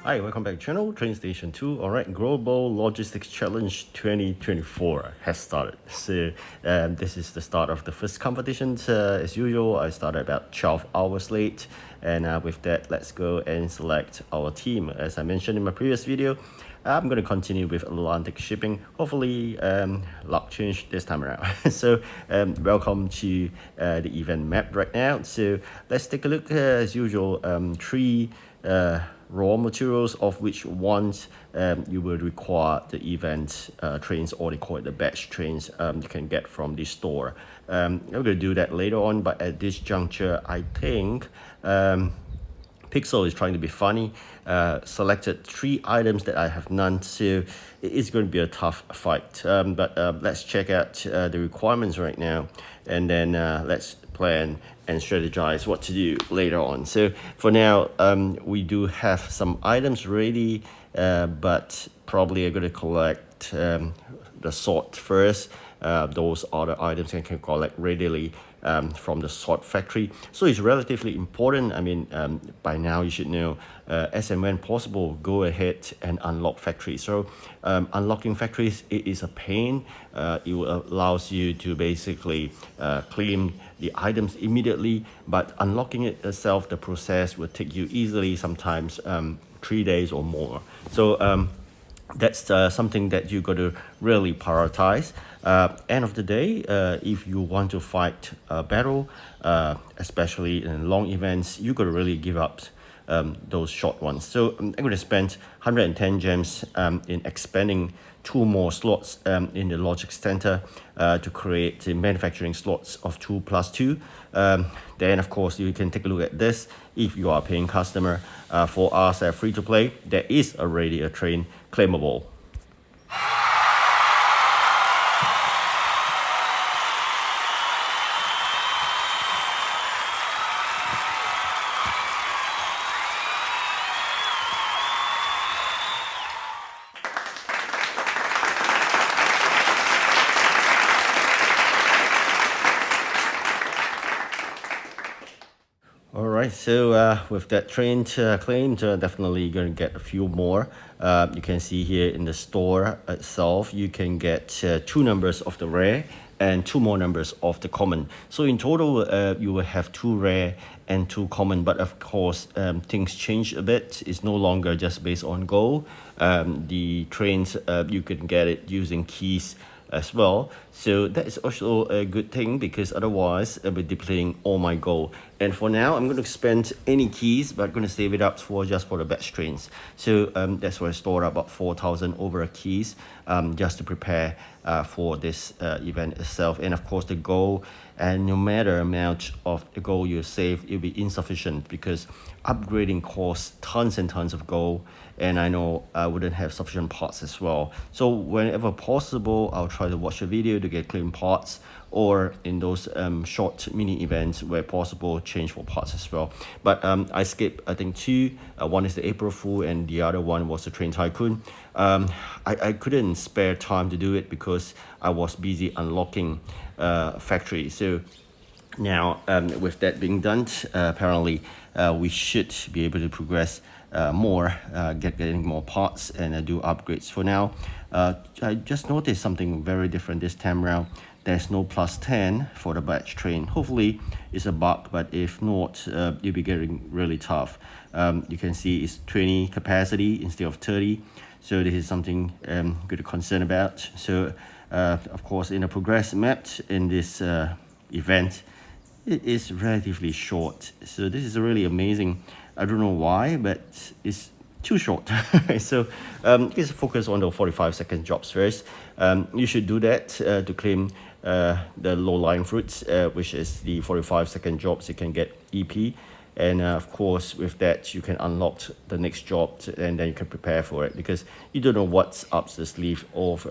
Hi, welcome back to the channel, TrainStation2. Alright, Global Logistics Challenge 2024 has started. So this is the start of the first competition. As usual, I started about 12 hours late. And with that, let's go and select our team. As I mentioned in my previous video, I'm going to continue with Atlantic shipping. Hopefully, luck changed this time around. So, welcome to the event map right now. So, let's take a look as usual. Three raw materials, of which ones you will require the event trains, or they call it the batch trains, you can get from the store. I'm going to do that later on, but at this juncture, I think Pixel is trying to be funny. Selected 3 items that I have none, so it is going to be a tough fight. But let's check out the requirements right now, and then let's plan and strategize what to do later on. So for now, we do have some items ready, but probably I'm going to collect the sort first. Those are the items I can collect readily from the sort factory. So it's relatively important. I mean, by now you should know, as and when possible, go ahead and unlock factories. So unlocking factories, it is a pain. It allows you to basically claim the items immediately, but unlocking it itself, the process will take you easily, sometimes 3 days or more. So that's something that you got to really prioritize. End of the day, if you want to fight a battle, especially in long events, you got to really give up those short ones. So I'm going to spend 110 gems in expanding 2 more slots in the logistics center to create the manufacturing slots of 2+2. Then of course you can take a look at this. If you are a paying customer, for us at free to play, there is already a train claimable. All right, so with that train claimed, definitely going to get a few more. You can see here in the store itself, you can get 2 numbers of the rare and 2 more numbers of the common. So in total, you will have 2 rare and 2 common. But of course, things change a bit. It's no longer just based on gold. The trains, you can get it using keys as well. So that is also a good thing, because otherwise I'll be depleting all my gold. And for now, I'm going to spend any keys, but I'm going to save it up for just for the batch trains. So that's why I stored about 4,000 over keys, just to prepare for this event itself. And of course the gold, and no matter amount of the gold you save, it'll be insufficient, because upgrading costs tons and tons of gold, and I know I wouldn't have sufficient parts as well. So whenever possible, I'll try to watch a video to get clean parts, or in those short mini events where possible, change for parts as well. But I skipped, I think, 2. One is the April Fool, and the other one was the Train Tycoon. I couldn't spare time to do it because I was busy unlocking factory. So now, with that being done, apparently we should be able to progress more, getting more parts, and do upgrades. For now, I just noticed something very different this time around. There's no +10 for the batch train. Hopefully it's a bug, but if not, you'll be getting really tough. You can see it's 20 capacity instead of 30. So this is something good to concern about. So of course, in a progress map in this event, it is relatively short. So this is really amazing. I don't know why, but it's too short. So let's focus on the 45-second jobs first. You should do that to claim the low-lying fruits, which is the 45-second jobs. You can get EP, and of course with that you can unlock the next job, and then you can prepare for it, because you don't know what's up the sleeve of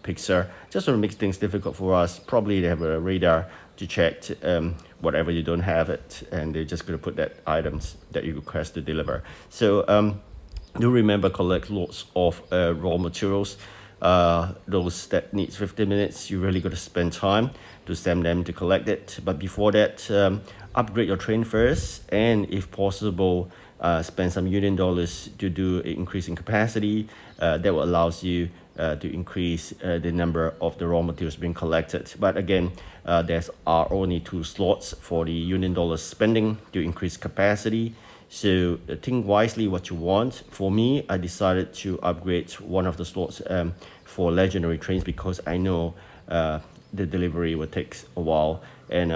Pixar. Just want to make things difficult for us. Probably they have a radar to check whatever you don't have it, and they're just going to put that items that you request to deliver. So do remember, collect lots of raw materials. those that needs 15 minutes, you really got to spend time to send them to collect it. But before that, upgrade your train first, and if possible, spend some union dollars to do an increase in capacity. That will allows you to increase the number of the raw materials being collected. But again, there's are only 2 slots for the union dollars spending to increase capacity. So think wisely what you want. For me, I decided to upgrade one of the slots for legendary trains because I know the delivery will take a while, and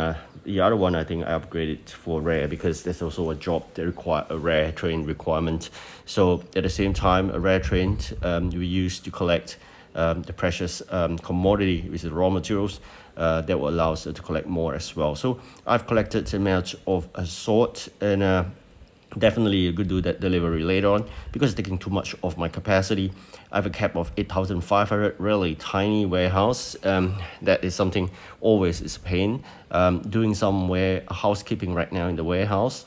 the other one I think I upgraded for rare because there's also a job that require a rare train requirement. So at the same time, a rare train you use to collect the precious commodity, which is raw materials, that will allow us to collect more as well. So I've collected a amount of a sort, and definitely you could do that delivery later on because it's taking too much of my capacity. I have a cap of 8,500, really tiny warehouse. That is something always is a pain. Doing some housekeeping right now in the warehouse.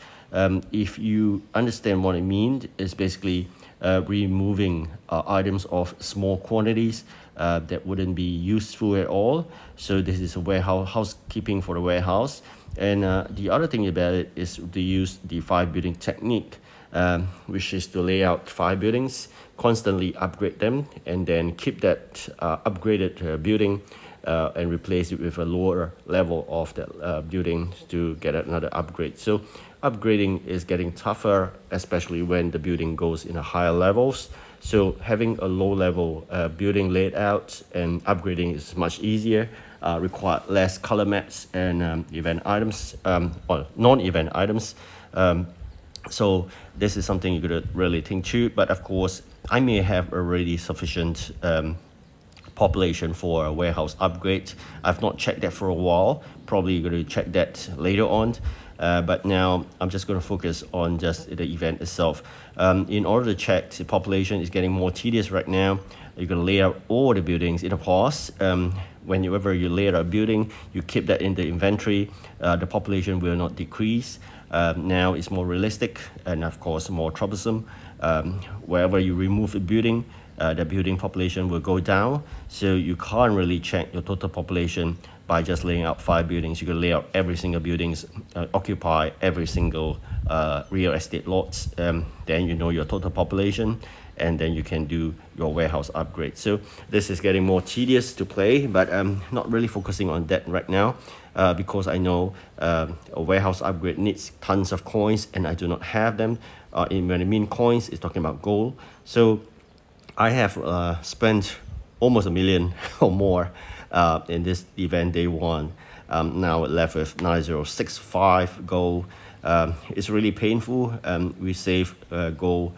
If you understand what I mean, it's basically removing items of small quantities that wouldn't be useful at all. So this is a warehouse housekeeping for the warehouse. And the other thing about it is to use the 5 building technique, which is to lay out 5 buildings, constantly upgrade them, and then keep that upgraded building and replace it with a lower level of that building to get another upgrade. So upgrading is getting tougher, especially when the building goes in a higher levels. So having a low level building laid out and upgrading is much easier, require less color maps and event items or non-event items. So this is something you could really think through, but of course I may have already sufficient population for a warehouse upgrade. I've not checked that for a while, probably going to check that later on. But now I'm just going to focus on just the event itself. In order to check the population is getting more tedious right now. You're going to lay out all the buildings in a pause. Whenever you lay out a building, you keep that in the inventory. The population will not decrease. Now it's more realistic and of course more troublesome. Wherever you remove the building population will go down. So you can't really check your total population by just laying out 5 buildings. You can lay out every single buildings, occupy every single real estate lots. Then you know your total population, and then you can do your warehouse upgrade. So this is getting more tedious to play, but I'm not really focusing on that right now because I know a warehouse upgrade needs tons of coins and I do not have them. When I mean coins, it's talking about gold. So I have spent almost $1 million or more in this event day one. Now left with 9065 gold. It's really painful. We save gold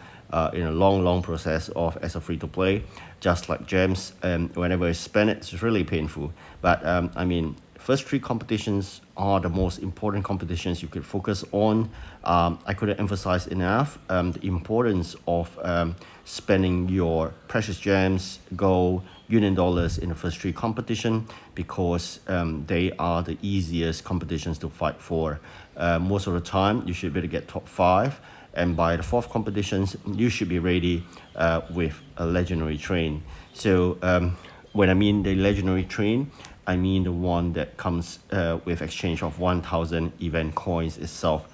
in a long process as a free-to-play, just like gems. Whenever I spend it, it's really painful. But I mean, first 3 competitions are the most important competitions you could focus on. I couldn't emphasize enough the importance of spending your precious gems, gold, union dollars in the first 3 competition because they are the easiest competitions to fight for. Most of the time, you should be able to get top 5. And by the 4th competitions, you should be ready with a legendary train. So when I mean the legendary train, I mean the one that comes with exchange of 1,000 event coins itself.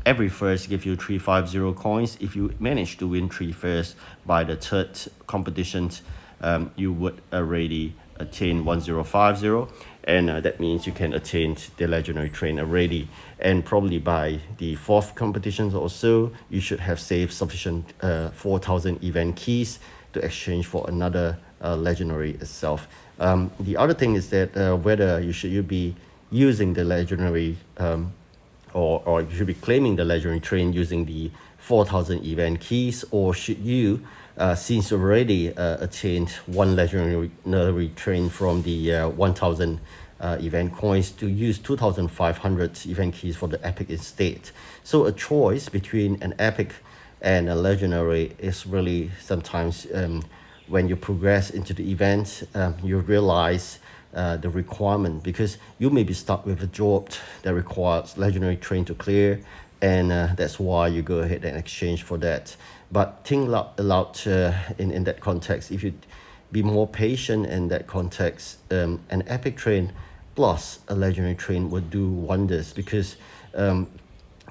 Every first give you 350 coins. If you manage to win 3 first by the 3rd competitions, you would already attain 1050, and that means you can attain the legendary train already. And probably by the 4th competitions or so, you should have saved sufficient 4,000 event keys to exchange for another legendary itself. The other thing is that whether you be using the legendary or you should be claiming the legendary train using the 4,000 event keys, or should you, since you already attained 1 legendary train from the 1,000 event coins, to use 2,500 event keys for the epic instead. So a choice between an epic and a legendary is really sometimes when you progress into the event, you realize the requirement, because you may be stuck with a job that requires legendary train to clear, and that's why you go ahead and exchange for that. But think aloud in that context. If you be more patient in that context. An epic train plus a legendary train would do wonders, because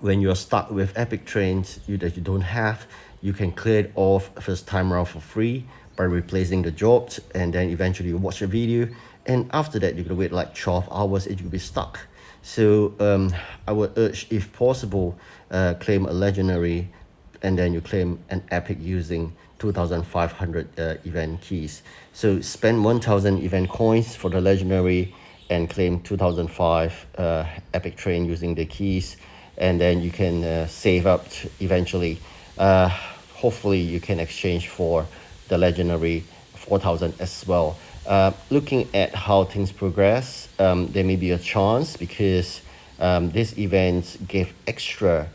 when you're stuck with epic trains that you don't have, you can clear it off first time around for free by replacing the jobs, and then eventually you watch a video, and after that you're gonna wait like 12 hours and you'll be stuck. So I would urge, if possible, claim a legendary, and then you claim an epic using 2500 event keys. So spend 1000 event coins for the legendary and claim 2005 epic train using the keys, and then you can save up eventually. Hopefully you can exchange for the legendary 4000 as well. Looking at how things progress, there may be a chance, because this event gave extra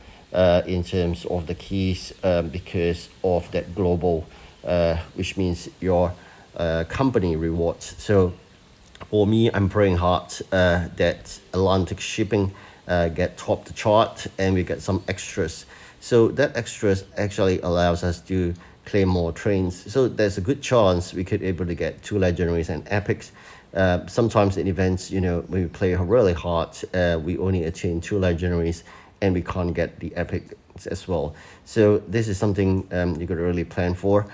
in terms of the keys, because of that global, which means your company rewards. So for me, I'm praying hard that Atlantic shipping get top the chart and we get some extras. So that extras actually allows us to claim more trains. So there's a good chance we could able to get 2 legendaries and epics. Sometimes in events, when we play really hard, we only attain 2 legendaries and we can't get the epics as well. So this is something you got to really plan for.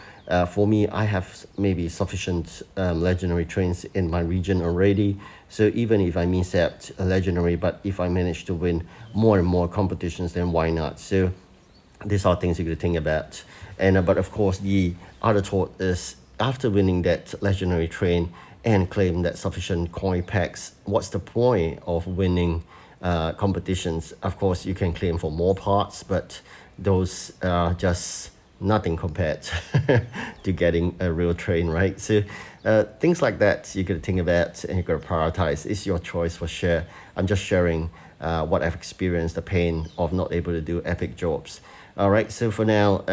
For me, I have maybe sufficient legendary trains in my region already. So even if I miss out a legendary, but if I manage to win more and more competitions, then why not? So these are things you could think about. And but of course, the other thought is, after winning that legendary train and claim that sufficient coin packs, what's the point of winning competitions? Of course, you can claim for more parts, but those are just nothing compared to getting a real train, right? So things like that you got to think about and you got to prioritize. It's your choice for sure. I'm just sharing what I've experienced, the pain of not able to do epic jobs. All right, so for now,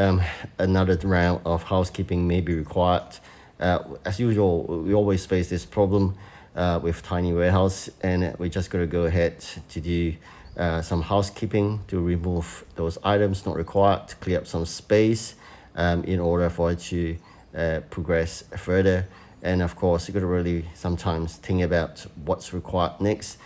another round of housekeeping may be required. As usual, we always face this problem with tiny warehouse, and we just gotta go ahead to do some housekeeping to remove those items not required, to clear up some space in order for it to progress further. And of course, you gotta really sometimes think about what's required next.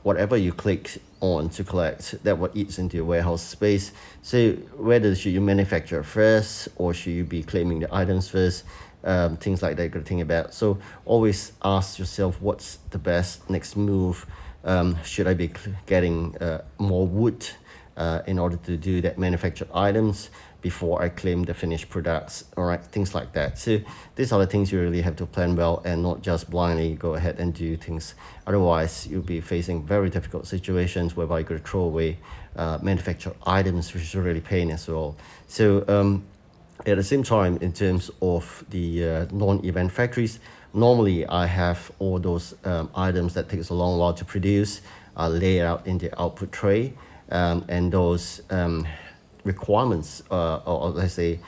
Whatever you click on to collect, that what eats into your warehouse space. So whether should you manufacture first or should you be claiming the items first, things like that you got to think about. So always ask yourself, what's the best next move? Should I be getting more wood in order to do that manufactured items before I claim the finished products? All right, things like that. So these are the things you really have to plan well and not just blindly go ahead and do things. Otherwise, you'll be facing very difficult situations whereby you could throw away manufactured items, which is really pain as well. So at the same time, in terms of the non-event factories, normally I have all those items that takes a long while to produce laid out in the output tray, and those requirements, or let's say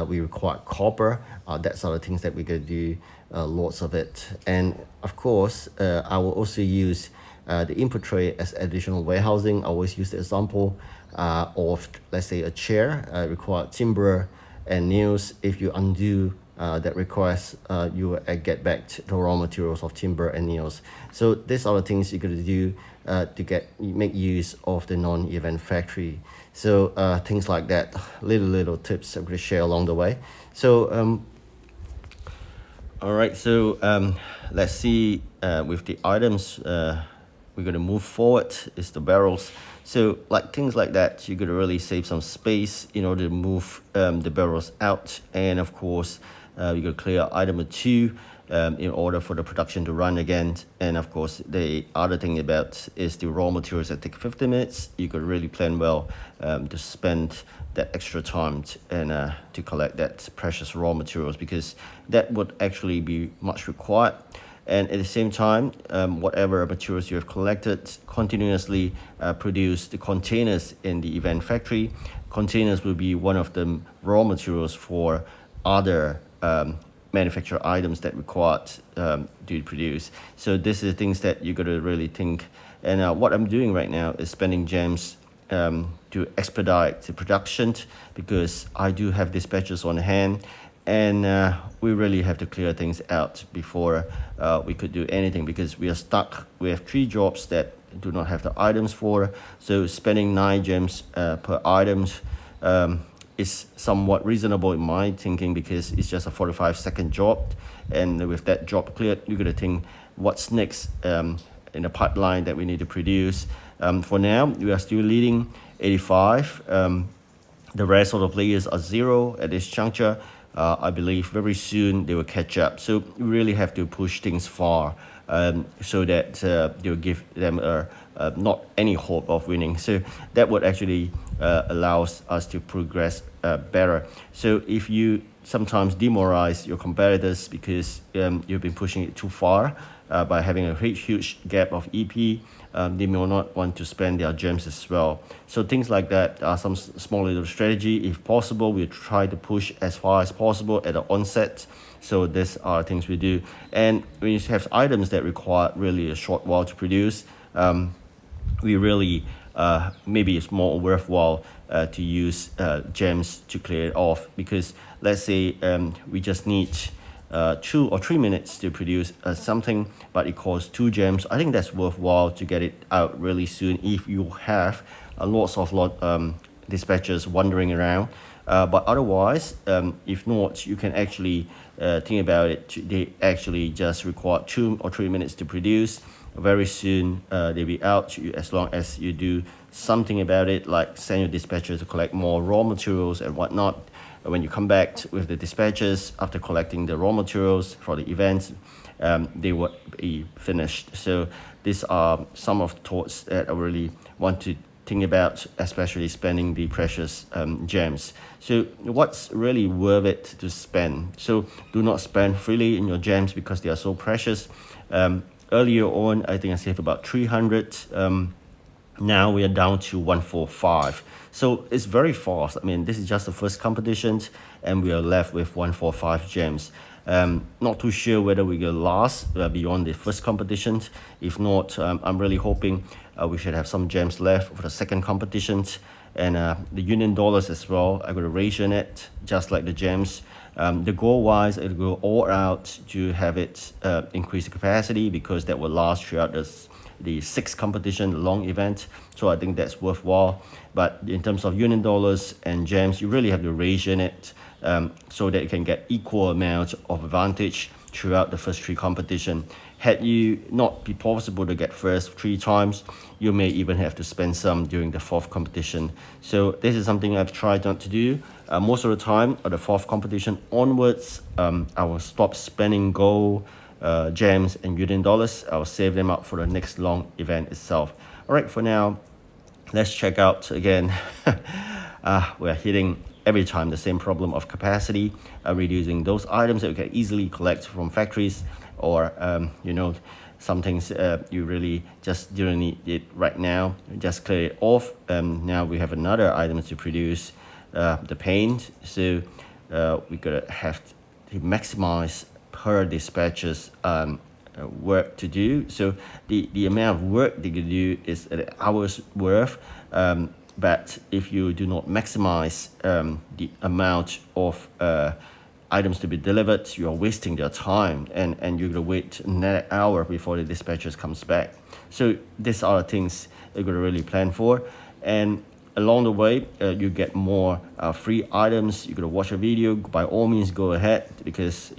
we require copper, that's other things that we could do lots of it. And of course, I will also use the input tray as additional warehousing. I always use the example of, let's say, a chair require timber and nails. If you undo that request, you will get back the raw materials of timber and nails. So these are the things you're going to do to make use of the non-event factory. So things like that, little tips I'm going to share along the way. So all right, so let's see with the items we're going to move forward is the barrels. So like things like that, you're going to really save some space in order to move the barrels out. And of course, you're going to clear item number 2 in order for the production to run again. And of course, the other thing about is the raw materials that take 50 minutes. You could really plan well to spend that extra time to collect that precious raw materials, because that would actually be much required. And at the same time, whatever materials you have collected, continuously produce the containers in the event factory. Containers will be one of the raw materials for other manufactured items that required to produce. So this is things that you got to really think. And what I'm doing right now is spending gems to expedite the production, because I do have dispatches on hand. and we really have to clear things out before we could do anything, because we are stuck. We have 3 jobs that do not have the items for, so spending 9 gems per items is somewhat reasonable in my thinking, because it's just a 45-second job, and with that job cleared, you're gonna think what's next in the pipeline that we need to produce. For now, we are still leading 85. The rest of the players are 0 at this juncture. I believe very soon they will catch up. So we really have to push things far, so that they'll give them not any hope of winning. So that would actually allows us to progress better. So if you sometimes demoralize your competitors because you've been pushing it too far by having a huge gap of EP, they may not want to spend their gems as well. So things like that are some small little strategy. If possible, we try to push as far as possible at the onset. So these are things we do. And when you have items that require really a short while to produce, we really maybe it's more worthwhile to use gems to clear it off, because let's say we just need 2 or 3 minutes to produce something, but it costs 2 gems. I think that's worthwhile to get it out really soon if you have lots of dispatchers wandering around. But otherwise, if not, you can actually think about it. They actually just require 2 or 3 minutes to produce. Very soon they'll be out, as long as you do something about it, like send your dispatchers to collect more raw materials and whatnot. When you come back with the dispatchers after collecting the raw materials for the events, they will be finished. So these are some of the thoughts that I really want to think about, especially spending the precious gems. So what's really worth it to spend? So do not spend freely in your gems because they are so precious. Earlier on, I think I saved about 300. Now we are down to 145. So it's very fast. I mean, this is just the first competition, and we are left with 145 gems. Not too sure whether we will last beyond the first competition. If not, I'm really hoping we should have some gems left for the second competition. And the Union dollars as well, I'm going to ration it just like the gems. The goal wise, it'll go all out to have it increase the capacity, because that will last throughout the 6th competition, the long event. So I think that's worthwhile. But in terms of Union dollars and gems, you really have to ration it so that you can get equal amount of advantage throughout the first 3 competition. Had you not be possible to get first 3 times, you may even have to spend some during the 4th competition. So this is something I've tried not to do. Most of the time, at the 4th competition onwards, I will stop spending gold, gems and Union dollars. I'll save them up for the next long event itself. All right, for now, let's check out again. We're hitting every time the same problem of capacity, reducing those items that you can easily collect from factories, or some things you really just don't need it right now. Just clear it off. Now we have another item to produce, the paint. So we gotta have to maximize per dispatches work to do. So the amount of work that you do is an hour's worth, but if you do not maximize the amount of items to be delivered, you are wasting their time, and you're gonna wait another hour before the dispatchers comes back. So these are things you're gonna really plan for, and along the way you get more free items. You're gonna watch a video, by all means go ahead, because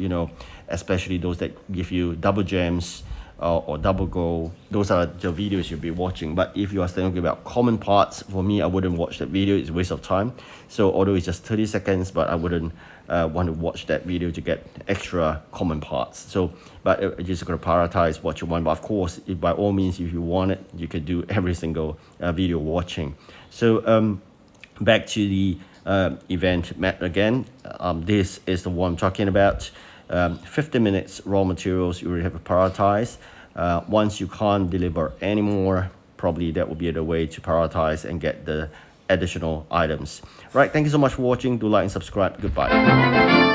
especially those that give you double gems or double gold, those are the videos you'll be watching. But if you are thinking about common parts, for me, I wouldn't watch that video. It's a waste of time. So although it's just 30 seconds, but I wouldn't want to watch that video to get extra common parts. So but you're just going to prioritize what you want. But of course, by all means, if you want it, you could do every single video watching. So back to the event map again. This is the one I'm talking about. 50 minutes raw materials, you really have to prioritize. Once you can't deliver anymore, probably that will be the way to prioritize and get the additional items. Right, thank you so much for watching. Do like and subscribe. Goodbye.